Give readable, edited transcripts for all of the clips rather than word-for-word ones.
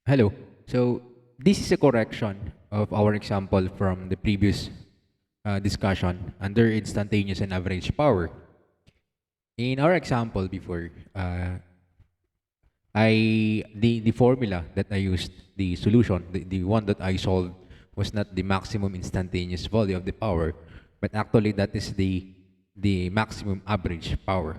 Hello. So this is a correction of our example from the previous discussion under instantaneous and average power. In our example before, the formula that I used, the solution, the one that I solved was not the maximum instantaneous value of the power, but actually that is the maximum average power.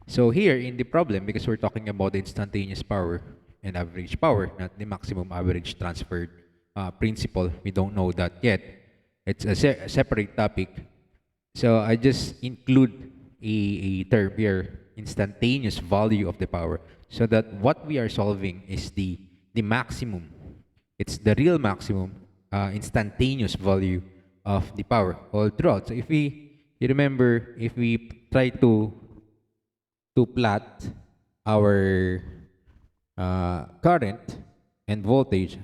So here in the problem, because we're talking about the instantaneous power and average power, not the maximum average transferred principle, we don't know that yet. It's a separate topic. So I just include a term here, instantaneous value of the power, so that what we are solving is the maximum. It's the real maximum instantaneous value of the power all throughout. So if you remember, if we try to plot our current and voltage.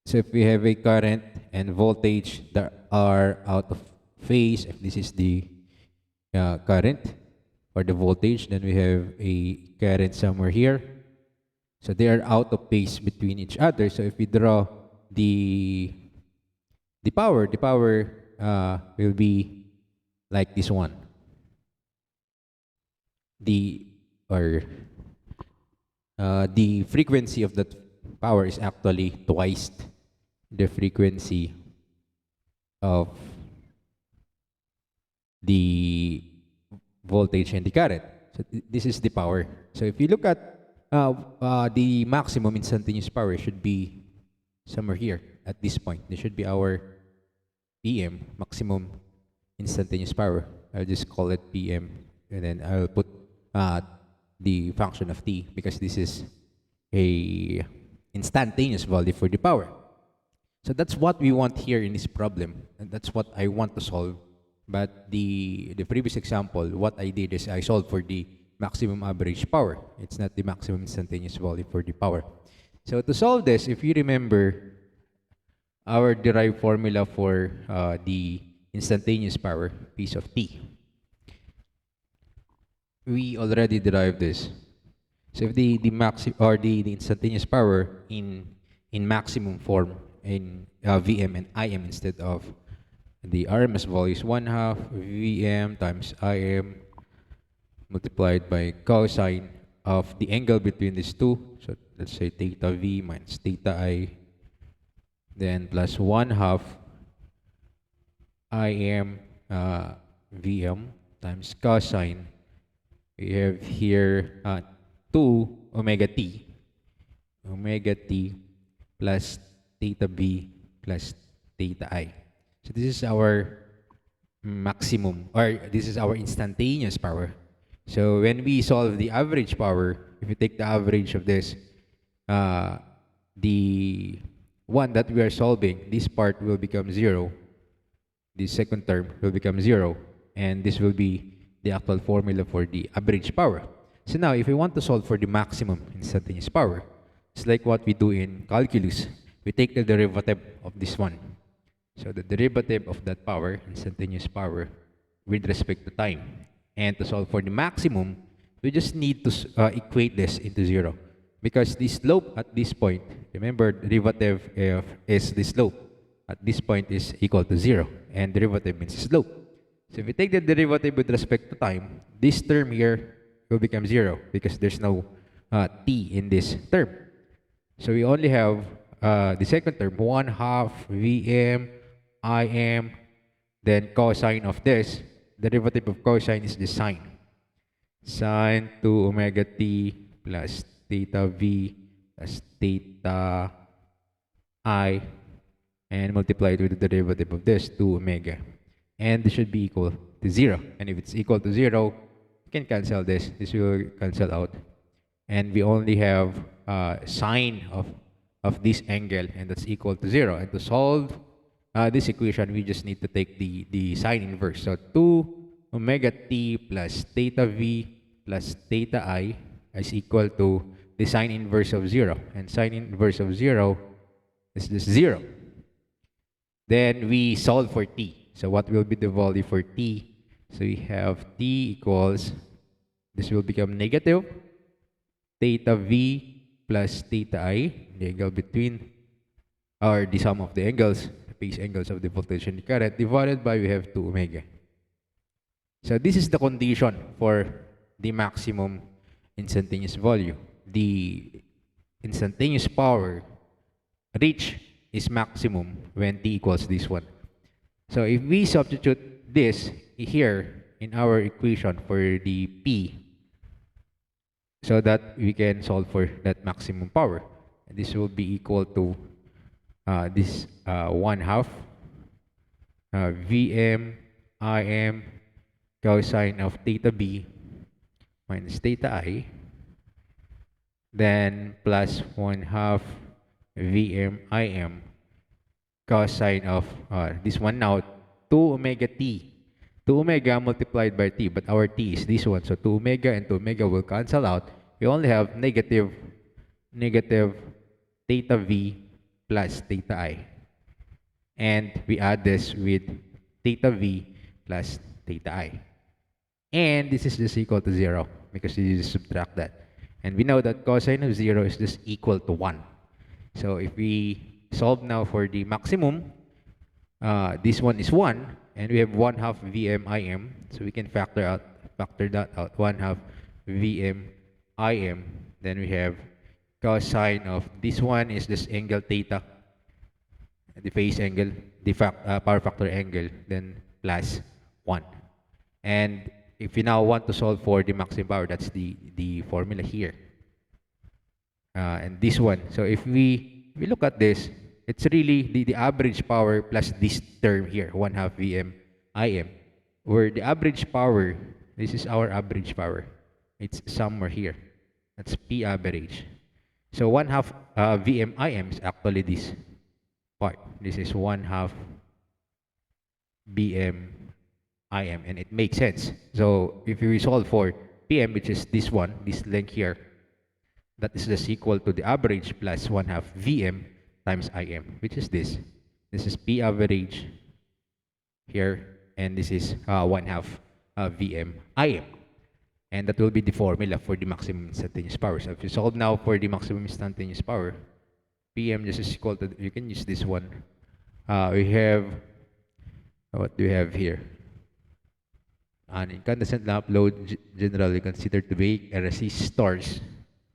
So if we have a current and voltage that are out of phase, if this is the current or the voltage, then we have a current somewhere here. So they are out of phase between each other. So if we draw the the power will be like this one. The or the frequency of that power is actually twice the frequency of the voltage and the current. So this is the power. So if you look at the maximum instantaneous power should be somewhere here at this point. This should be our PM, maximum instantaneous power. I'll just call it PM, and then I'll put the function of t because this is a instantaneous value for the power. So that's what we want here in this problem, and that's what I want to solve. But the previous example, what I did is I solved for the maximum average power. It's not the maximum instantaneous value for the power. So to solve this, if you remember our derived formula for the instantaneous power, piece of t, we already derived this. So if the maximum or the instantaneous power in maximum form in Vm and Im instead of the RMS value is 1/2 Vm times Im multiplied by cosine of the angle between these two. So let's say theta V minus theta I, then plus 1/2 Im Vm times cosine. We have here 2 omega t plus theta b plus theta I. So this is our maximum, or this is our instantaneous power. So when we solve the average power, if you take the average of this, the one that we are solving, this part will become 0. The second term will become 0. And this will be the actual formula for the average power. So now, if we want to solve for the maximum instantaneous power, it's like what we do in calculus. We take the derivative of this one. So the derivative of that power, instantaneous power, with respect to time. And to solve for the maximum, we just need to equate this into 0. Because the slope at this point, remember, derivative is the slope. At this point is equal to 0. And derivative means slope. So if we take the derivative with respect to time, this term here will become 0 because there's no t in this term. So we only have the second term, 1/2 Vm Im, then cosine of this. Derivative of cosine is the sine. Sine 2 omega t plus theta v plus theta I, and multiplied with the derivative of this, 2 omega. And this should be equal to 0. And if it's equal to 0, you can cancel this. This will cancel out. And we only have sine of this angle, and that's equal to 0. And to solve this equation, we just need to take the sine inverse. So 2 omega t plus theta v plus theta I is equal to the sine inverse of 0. And sine inverse of 0 is just 0. Then we solve for t. So what will be the value for t? So we have t equals, this will become negative theta v plus theta I, the angle between, or the sum of the angles, the phase angles of the voltage and the current, divided by, we have 2 omega. So this is the condition for the maximum instantaneous volume. The instantaneous power reach is maximum when t equals this one. So if we substitute this here in our equation for the p, so that we can solve for that maximum power, this will be equal to this 1/2 Vm Im cosine of theta b minus theta I, then plus 1/2 Vm Im cosine of this one now, 2 omega t. 2 omega multiplied by t, but our t is this one. So 2 omega and 2 omega will cancel out. We only have negative theta v plus theta I. And we add this with theta v plus theta I. And this is just equal to 0 because you just subtract that. And we know that cosine of 0 is just equal to 1. So if we solve now for the maximum, this one is 1, and we have 1/2 Vm Im. So we can factor that out, 1/2 Vm Im. Then we have cosine of this one is this angle theta, the phase angle, the power factor angle, then plus 1. And if you now want to solve for the maximum power, that's the formula here. And this one. So if we look at this, it's really the average power plus this term here, 1/2 Vm Im, where the average power, this is our average power. It's somewhere here. That's P average. So 1/2 Vm Im is actually this part. This is 1/2 Vm Im, and it makes sense. So if we solve for Pm, which is this one, this length here, that is just equal to the average plus 1/2 Vm times Im, which is this. This is P average here, and this is 1/2 Vm Im. And that will be the formula for the maximum instantaneous power. So if you solve now for the maximum instantaneous power, Pm just is equal to, you can use this one. We have, what do we have here? An incandescent lamp load generally considered to be a resistors.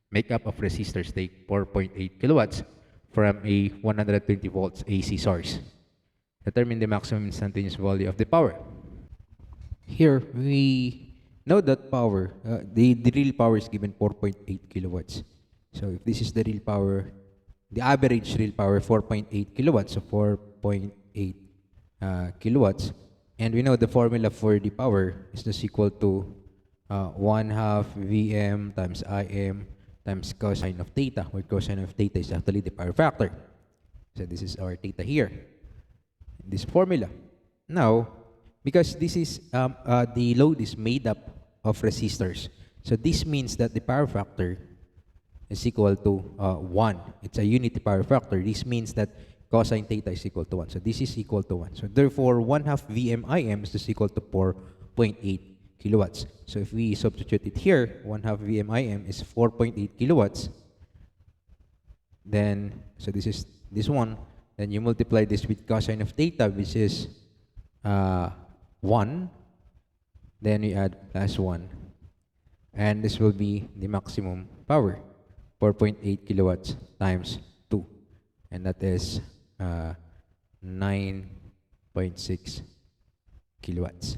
Makeup of resistors take 4.8 kilowatts from a 120 volts AC source. Determine the maximum instantaneous value of the power. Here we know that power, the real power is given 4.8 kilowatts. So if this is the real power, the average real power 4.8 kilowatts, so 4.8 kilowatts. And we know the formula for the power is just equal to 1/2 Vm times Im times cosine of theta, where cosine of theta is actually the power factor. So this is our theta here, this formula. Now, because this is the load is made up of resistors, so this means that the power factor is equal to 1. It's a unity power factor. This means that cosine theta is equal to 1. So this is equal to 1. So therefore, 1/2 Vm Im is just equal to 4.8 kilowatts. So if we substitute it here, 1/2 Vm Im is 4.8 kilowatts. Then, so this is this one. Then you multiply this with cosine of theta, which is 1. Then we add plus 1. And this will be the maximum power, 4.8 kilowatts times 2. And that is 9.6 kilowatts.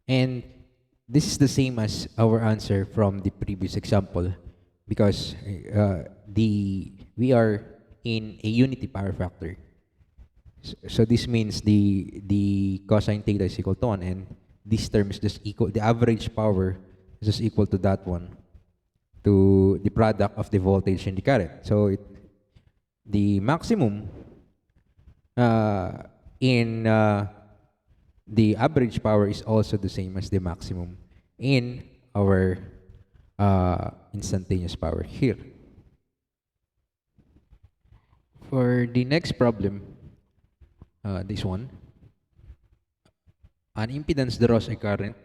And this is the same as our answer from the previous example, because we are in a unity power factor. So this means the cosine theta is equal to 1, and this term is just equal, the average power is just equal to that one, to the product of the voltage and the current. So the maximum in the average power is also the same as the maximum in our instantaneous power here. For the next problem, this one, an impedance draws a current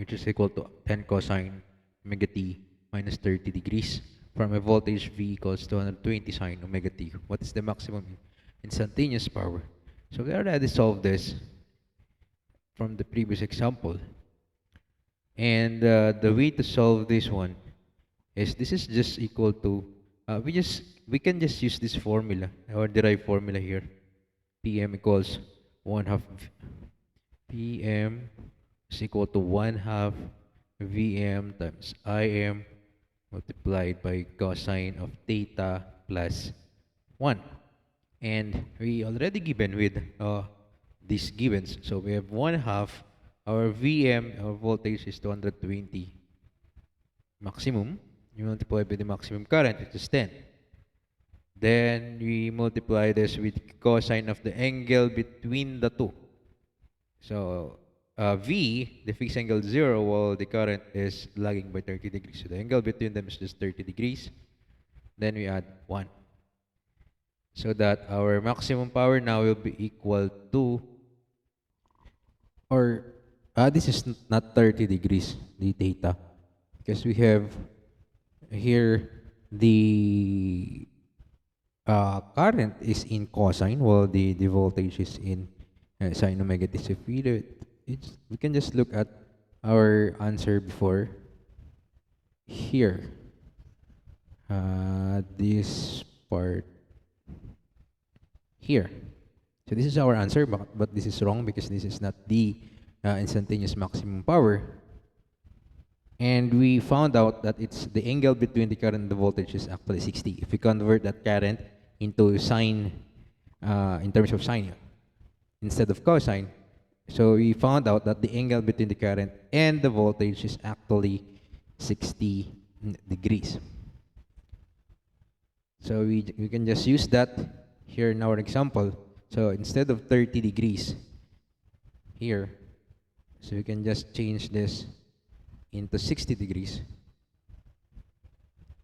which is equal to 10 cosine omega t minus 30 degrees from a voltage V equals 220 sine omega t. What is the maximum instantaneous power? So we already solved this from the previous example. And the way to solve this one is this is just equal to we can just use this formula or derived formula here. PM equals 1/2 PM is equal to 1/2 VM times IM multiplied by cosine of theta plus 1. And we already given with these givens. So we have 1/2. Our VM, our voltage is 220 maximum. You multiply by the maximum current, which is 10. Then we multiply this with cosine of the angle between the two. So V, the fixed angle is 0, while the current is lagging by 30 degrees. So the angle between them is just 30 degrees. Then we add 1. So that our maximum power now will be equal to, or this is not 30 degrees, the theta, because we have here the current is in cosine while the voltage is in sine omega t. So if we do it, we can just look at our answer before here. This part here. So this is our answer, but this is wrong because this is not the instantaneous maximum power. And we found out that it's the angle between the current and the voltage is actually 60. If we convert that current into sine, in terms of sine instead of cosine, so we found out that the angle between the current and the voltage is actually 60 degrees. So we can just use that here in our example. So instead of 30 degrees here, so we can just change this into 60 degrees.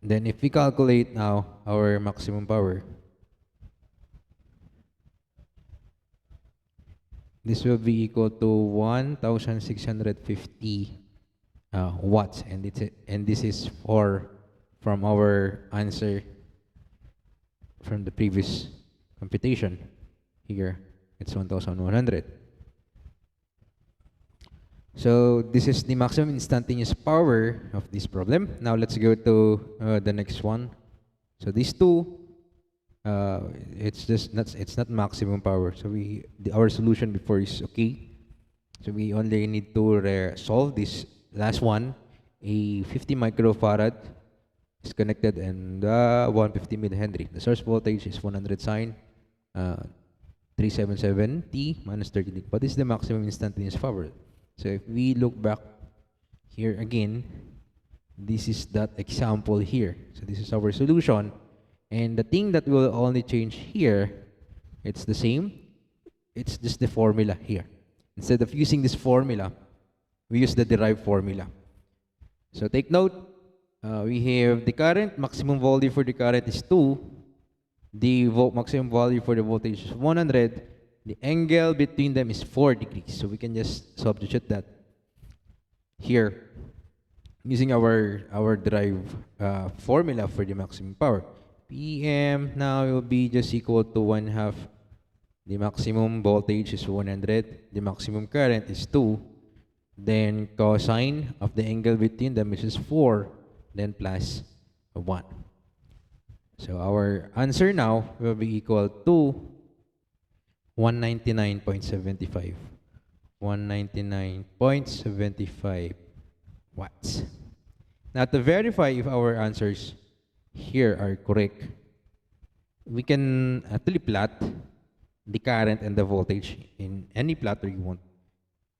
Then if we calculate now our maximum power, this will be equal to 1,650 watts, and this is from our answer from the previous computation. Here it's 1,100. So this is the maximum instantaneous power of this problem. Now let's go to the next one. So these two, it's not maximum power. So our solution before is okay. So we only need to solve this last one. A 50 microfarad is connected and 150 millihenry. The source voltage is 100 sine 377 t minus 30. What is the maximum instantaneous power? So if we look back here again, this is that example here. So this is our solution. And the thing that will only change here, it's the same. It's just the formula here. Instead of using this formula, we use the derived formula. So take note, we have the current, maximum value for the current is 2. The maximum value for the voltage is 100. The angle between them is 4 degrees. So we can just substitute that here using our derived formula for the maximum power. PM now will be just equal to 1/2. The maximum voltage is 100. The maximum current is 2. Then cosine of the angle between them is 4. Then plus 1. So our answer now will be equal to 199.75. 199.75 watts. Now to verify if our answers here are correct, we can actually plot the current and the voltage in any plotter you want.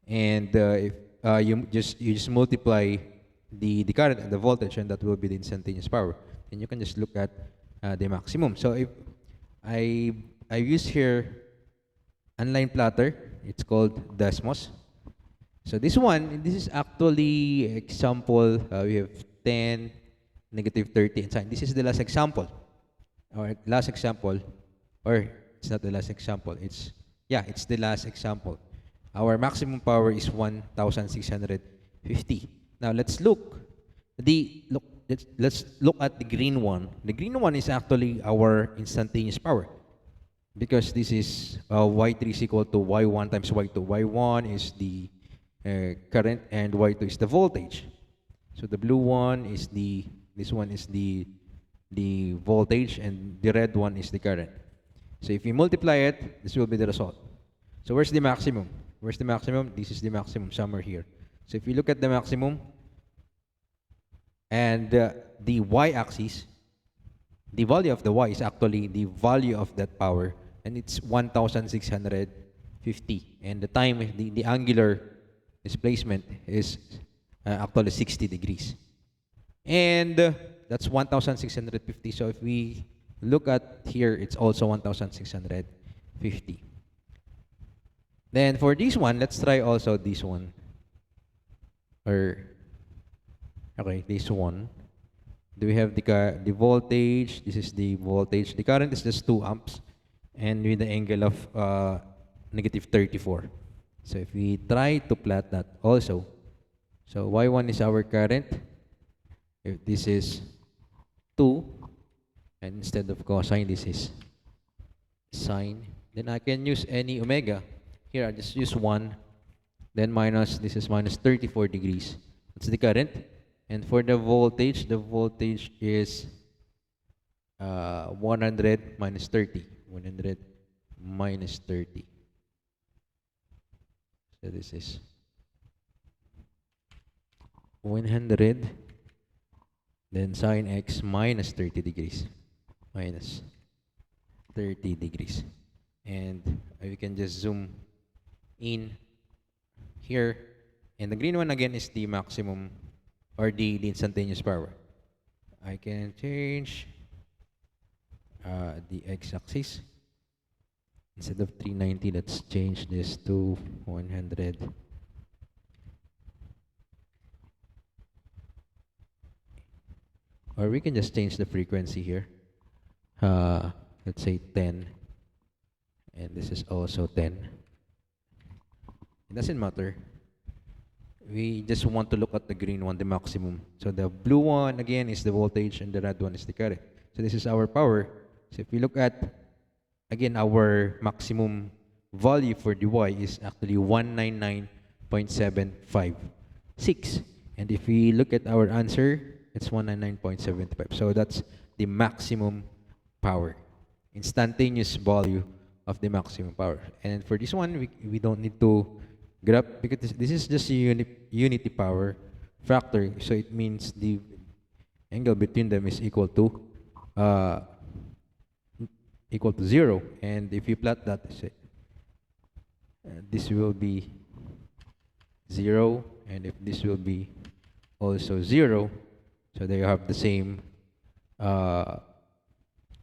And if you just multiply the current and the voltage, and that will be the instantaneous power. And you can just look at the maximum. So if I use here online plotter, it's called Desmos. So this is actually example. We have 10, negative 30, and sine. This is the last example. Or last example. Or it's not the last example. It's the last example. Our maximum power is 1,650 50. Now let's look. Let's look at the green one. The green one is actually our instantaneous power, because this is y3 is equal to y1 times y2. Y1 is the current and y2 is the voltage. So the blue one is this one is the voltage, and the red one is the current. So if you multiply it, this will be the result. So where's the maximum? Where's the maximum? This is the maximum, somewhere here. So if you look at the maximum, and the y-axis, the value of the y is actually the value of that power, and it's 1,650. And the time, the angular displacement is actually 60 degrees. And that's 1,650. So if we look at here, it's also 1,650. Then for this one, let's try also this one. Okay, this one. Do we have the voltage? This is the voltage. The current is just 2 amps, and with the angle of negative 34. So if we try to plot that also, so y1 is our current. If this is 2, and instead of cosine, this is sine, then I can use any omega. Here, I just use 1, then minus, this is minus 34 degrees. That's the current. And for the voltage is 100 minus 30. 100 minus 30. So this is 100, then sine x minus 30 degrees. Minus 30 degrees. And we can just zoom in here. And the green one again is the maximum, or the instantaneous power. I can change the x-axis. Instead of 390, let's change this to 100. Or we can just change the frequency here. Let's say 10. And this is also 10. It doesn't matter. We just want to look at the green one, the maximum. So the blue one, again, is the voltage, and the red one is the current. So this is our power. So if we look at, again, our maximum value for the y is actually 199.756. And if we look at our answer, it's 199.75. So that's the maximum power, instantaneous value of the maximum power. And for this one, we don't need to graph, because this is just a unity power factor, so it means the angle between them is equal to 0. And if you plot that, this will be 0, and if this will be also 0, so they have the same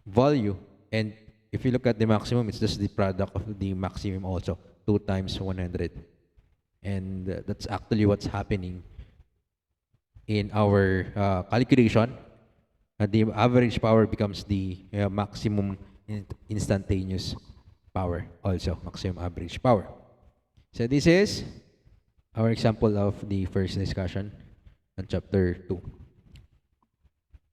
value. And if you look at the maximum, it's just the product of the maximum also, 2 times 100. And that's actually what's happening in our calculation. The average power becomes the maximum instantaneous power, also maximum average power. So this is our example of the first discussion on chapter 2.